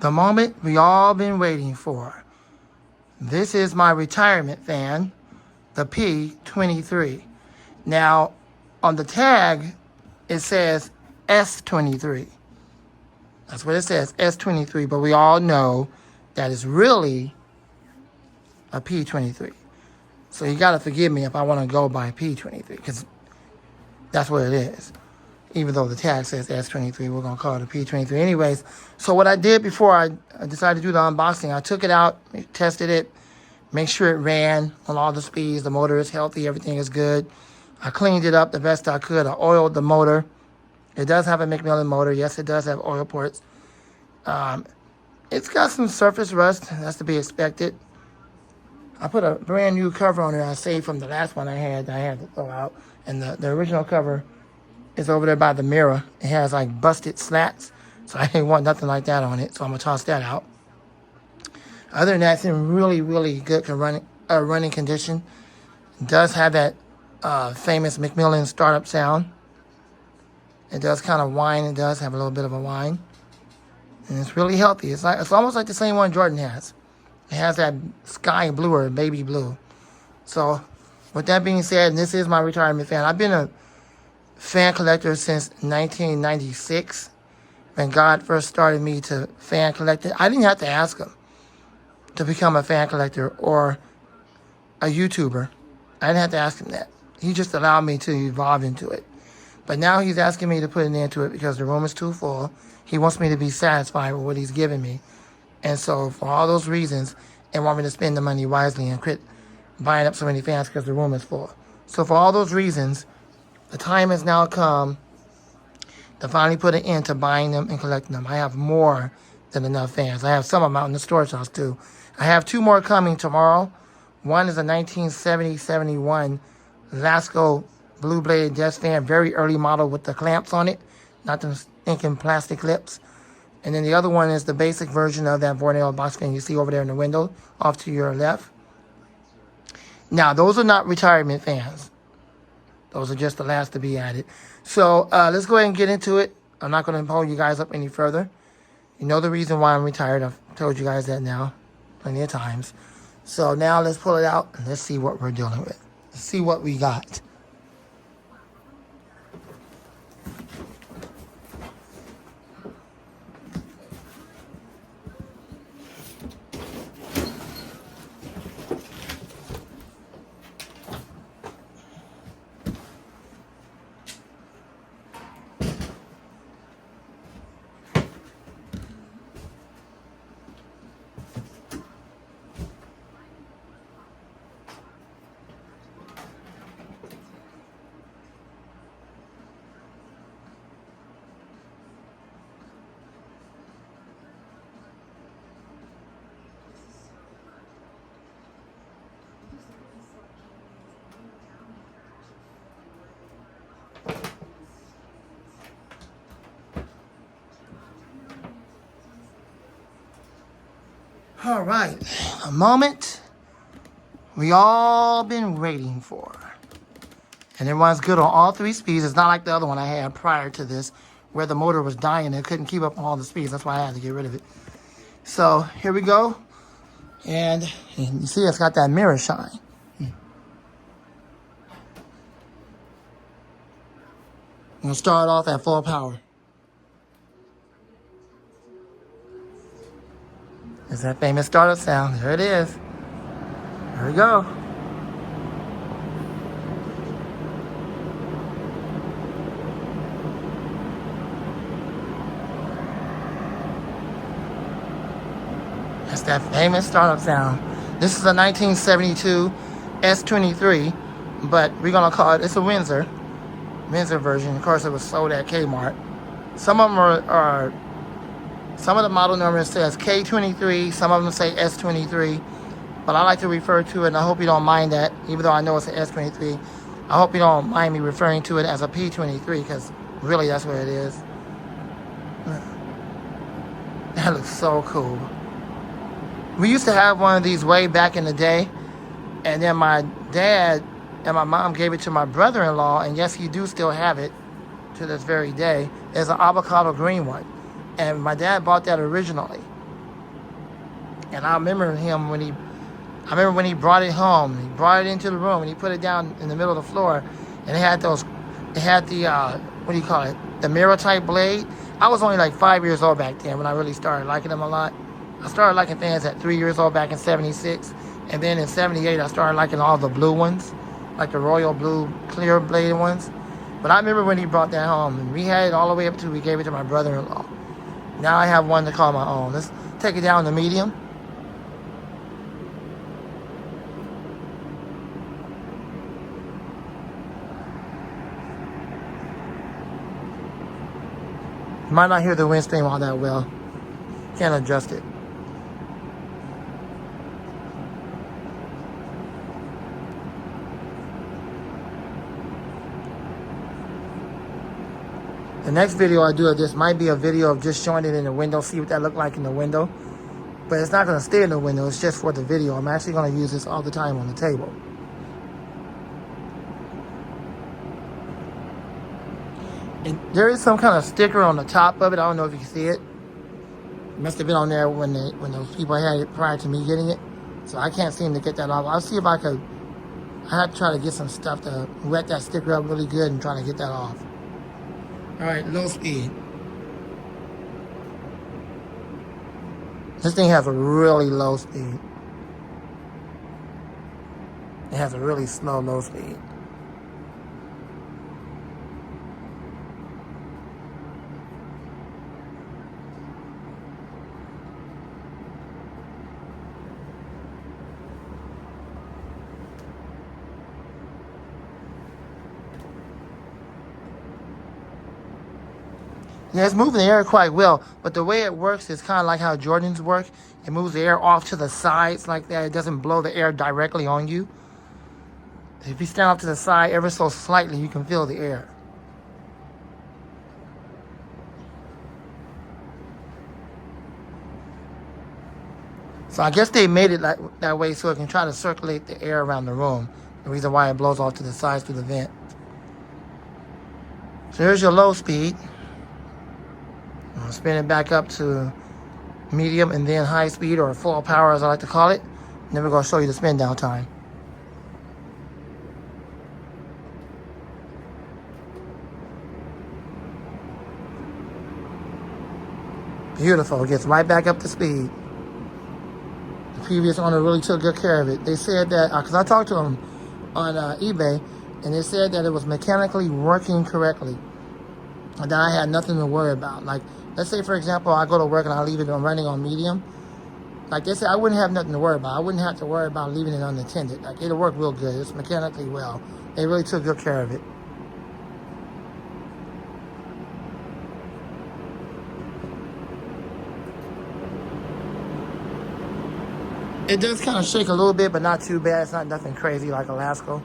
The moment we all been waiting for. This is my retirement fan, the P23. Now, on the tag, it says S23. That's what it says, S23, but we all know that it's really a P23. So you got to forgive me if I want to go by P23, because that's what it is. Even though the tag says S23, we're going to call it a P23 anyways. So what I did before I decided to do the unboxing, I took it out, tested it, make sure it ran on all the speeds. The motor is healthy, everything is good. I cleaned it up the best I could. I oiled the motor. It does have a McMillan motor. Yes, it does have oil ports. It's got some surface rust. That's to be expected. I put a brand new cover on it I saved from the last one I had to throw out. And the original cover is over there by the mirror. It has like busted slats. So I didn't want nothing like that on it. So I'm going to toss that out. Other than that, it's in really, really good running condition. It does have that famous McMillan startup sound. It does kind of whine. It does have a little bit of a whine. And it's really healthy. It's almost like the same one Jordan has. It has that sky blue or baby blue. So, with that being said, and this is my retirement fan. I've been a fan collector since 1996. When God first started me to fan collecting. I didn't have to ask him to become a fan collector or a YouTuber. I didn't have to ask him that. He just allowed me to evolve into it. But now he's asking me to put an end to it because the room is too full. He wants me to be satisfied with what he's giving me. And so for all those reasons, and want me to spend the money wisely and quit buying up so many fans because the room is full. So for all those reasons, the time has now come to finally put an end to buying them and collecting them. I have more than enough fans. I have some of them out in the storage house too. I have 2 more coming tomorrow. One is a 1970-71 Lasco Blue Blade Desk fan, very early model with the clamps on it, not the stinking plastic lips. And then the other one is the basic version of that Vornado box fan you see over there in the window, off to your left. Now, those are not retirement fans. Those are just the last to be added. So, let's go ahead and get into it. I'm not going to hold you guys up any further. You know the reason why I'm retired. I've told you guys that now plenty of times. So, now let's pull it out and let's see what we're dealing with. Let's see what we got. All right, a moment we all been waiting for. And it runs good on all 3 speeds. It's not like the other one I had prior to this, where the motor was dying and it couldn't keep up on all the speeds. That's why I had to get rid of it. So here we go. And you see it's got that mirror shine. I'm gonna start off at full power. It's that famous startup sound. There it is. There we go. That's that famous startup sound. This is a 1972 S23, but we're going to call it, it's a Windsor version. Of course, it was sold at Kmart. Some of them are some of the model numbers says K23, some of them say S23, but I like to refer to it, and I hope you don't mind that, even though I know it's an S23. I hope you don't mind me referring to it as a P23, because really that's what it is. That looks so cool. We used to have one of these way back in the day, and then my dad and my mom gave it to my brother-in-law, and yes, he do still have it to this very day. It's an avocado green one. And my dad bought that originally. And I remember him when he brought it home. He brought it into the room and he put it down in the middle of the floor. And it had the, what do you call it? The mirror type blade. I was only like 5 years old back then when I really started liking them a lot. I started liking fans at 3 years old back in 76. And then in 78, I started liking all the blue ones, like the royal blue clear bladed ones. But I remember when he brought that home, and we had it all the way up to we gave it to my brother-in-law. Now I have one to call my own. Let's take it down to medium. You might not hear the wind stream all that well. Can't adjust it. The next video I do of this might be a video of just showing it in the window, see what that looked like in the window. But it's not going to stay in the window, it's just for the video. I'm actually going to use this all the time on the table. And there is some kind of sticker on the top of it. I don't know if you can see it. It must have been on there when those people had it prior to me getting it. So I can't seem to get that off. I'll see if I could. I have to try to get some stuff to wet that sticker up really good and try to get that off. All right, low speed. This thing has a really low speed. It has a really slow low speed. Yeah, it's moving the air quite well, but the way it works is kind of like how Jordans work. It moves the air off to the sides like that. It doesn't blow the air directly on you. If you stand off to the side ever so slightly, you can feel the air. So I guess they made it that way so it can try to circulate the air around the room. The reason why it blows off to the sides through the vent. So here's your low speed. I'll spin it back up to medium and then high speed, or full power as I like to call it. And then we're going to show you the spin down time. Beautiful. It gets right back up to speed. The previous owner really took good care of it. They said that, because I talked to them on eBay, and they said that it was mechanically working correctly. And that I had nothing to worry about. Like, let's say, for example, I go to work and I leave it on running on medium. Like they said, I wouldn't have nothing to worry about. I wouldn't have to worry about leaving it unattended. Like, it'll work real good. It's mechanically well. They really took good care of it. It does kind of shake a little bit, but not too bad. It's not nothing crazy like Alaska.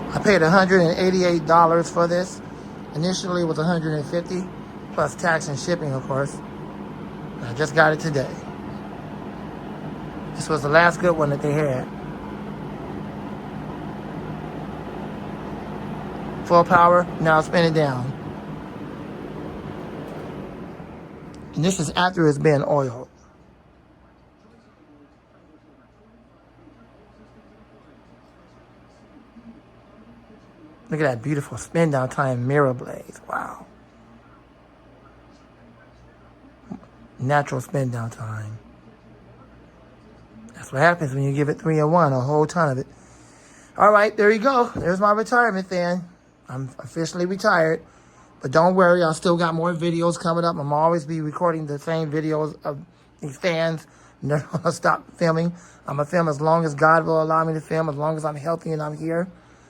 I paid $188 for this. Initially it was $150 plus tax and shipping, of course. I just got it today. This was the last good one that they had. Full power, now spin it down. And this is after it's been oiled. Look at that beautiful spin down time mirror blades. Wow. Natural spin down time. That's what happens when you give it 3 in 1, a whole ton of it. All right, there you go. There's my retirement fan. I'm officially retired. But don't worry, I still got more videos coming up. I'm always be recording the same videos of these fans. I'm never going to stop filming. I'm going to film as long as God will allow me to film, as long as I'm healthy and I'm here.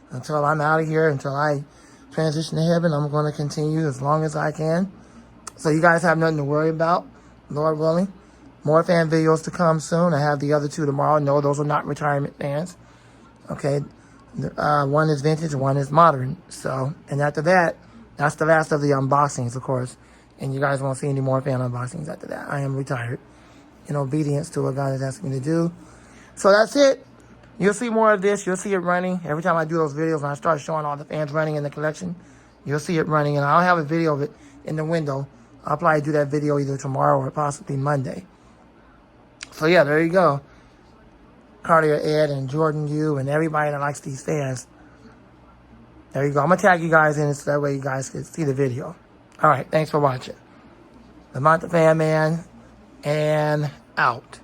Until I'm out of here, until I transition to heaven, I'm going to continue as long as I can. So you guys have nothing to worry about, Lord willing. More fan videos to come soon. I have the other 2 tomorrow. No, those are not retirement fans. Okay. One is vintage, one is modern. So, and after that, that's the last of the unboxings, of course. And you guys won't see any more fan unboxings after that. I am retired in obedience to what God has asked me to do. So that's it. You'll see more of this. You'll see it running. Every time I do those videos and I start showing all the fans running in the collection, you'll see it running. And I'll have a video of it in the window. I'll probably do that video either tomorrow or possibly Monday. So, yeah, there you go. Cartier Ed and Jordan U and everybody that likes these fans. There you go. I'm going to tag you guys in it so that way you guys can see the video. All right. Thanks for watching. Lamont the Fan Man, and out.